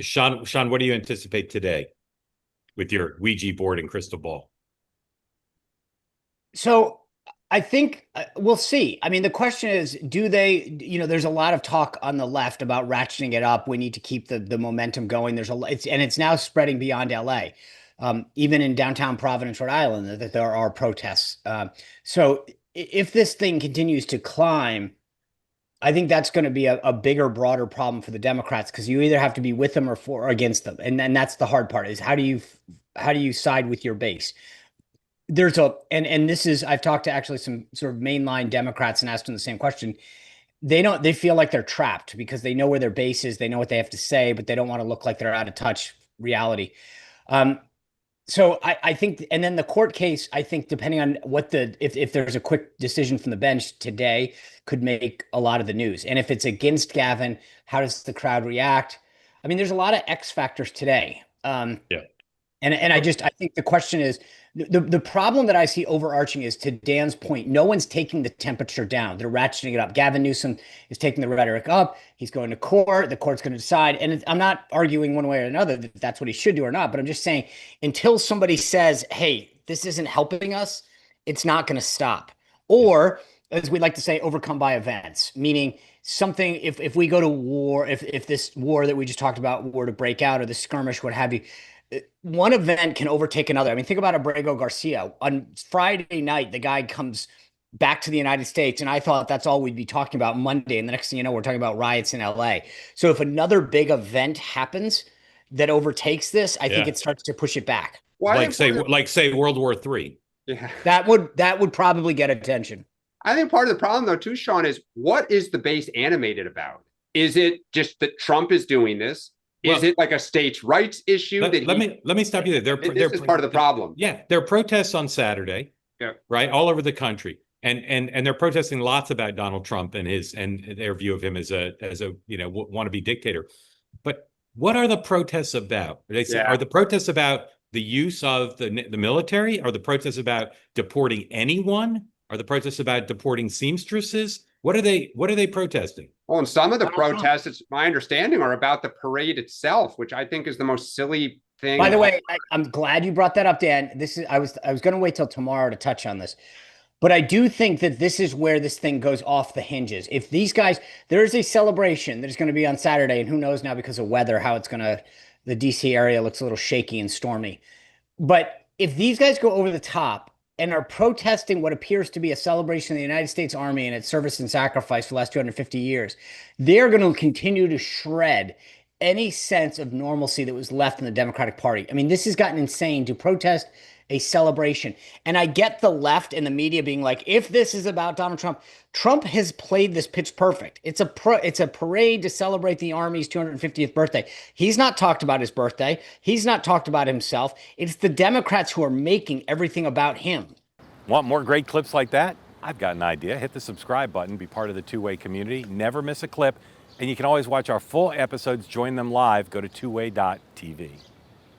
Sean, what do you anticipate today with your Ouija board and crystal ball? So I think we'll see. I mean, the question is, do they, there's a lot of talk on the left about ratcheting it up. We need to keep the momentum going. It's now spreading beyond LA. Even in downtown Providence, Rhode Island, that there are protests. So if this thing continues to climb, I think that's going to be a bigger, broader problem for the Democrats because you either have to be with them or against them, and then that's the hard part is how do you side with your base? And this is I've talked to actually some sort of mainline Democrats and asked them the same question. They feel like they're trapped because they know where their base is, they know what they have to say, but they don't want to look like they're out of touch reality. Um, so I think, and then the court case, I think, depending on if there's a quick decision from the bench today, could make a lot of the news. And if it's against Gavin, how does the crowd react? I mean, there's a lot of X factors today. Yeah. And I think the question is the problem that I see overarching is, to Dan's point, no one's taking the temperature down. They're ratcheting it up. Gavin Newsom is taking the rhetoric up. He's going to court. The court's going to decide. And I'm not arguing one way or another that that's what he should do or not. But I'm just saying, until somebody says, "Hey, this isn't helping us," it's not going to stop. Yeah. Or, as we like to say, overcome by events, meaning something. If we go to war, if this war that we just talked about were to break out, or the skirmish, what have you, one event can overtake another. I mean, think about Abrego Garcia. On Friday night, the guy comes back to the United States, and I thought that's all we'd be talking about Monday. And the next thing you know, we're talking about riots in LA. So if another big event happens that overtakes this, I think Yeah. it starts to push it back. Well, I think Like say World War III. yeah. That would probably get attention. I think part of the problem, though, too, Sean, is what is the base animated about? Is it just that Trump is doing this? Is it like a states' rights issue? Let me stop you there. This is part of the problem. Yeah, there are protests on Saturday, Yeah. right, all over the country, and they're protesting lots about Donald Trump and their view of him as a wannabe dictator. But what are the protests about? They say, Yeah. are the protests about the use of the military? Are the protests about deporting anyone? Are the protests about deporting seamstresses? What are they protesting? Well, and some of the Donald Trump. protests, it's my understanding, are about the parade itself, which I think is the most silly thing. By the way, I'm glad you brought that up, Dan. I was going to wait till tomorrow to touch on this. But I do think that this is where this thing goes off the hinges. If these guys, there is a celebration that is going to be on Saturday, and who knows now because of weather how it's going to, the DC area looks a little shaky and stormy. But if these guys go over the top and are protesting what appears to be a celebration of the United States Army and its service and sacrifice for the last 250 years, they're going to continue to shred any sense of normalcy that was left in the Democratic Party. I mean, this has gotten insane to protest a celebration. And I get the left and the media being like, if this is about Donald Trump, Trump has played this pitch perfect. It's a parade to celebrate the Army's 250th birthday. He's not talked about his birthday. He's not talked about himself. It's the Democrats who are making everything about him. Want more great clips like that? I've got an idea. Hit the subscribe button, be part of the Two-Way community, never miss a clip, and you can always watch our full episodes, join them live, go to twoway.tv.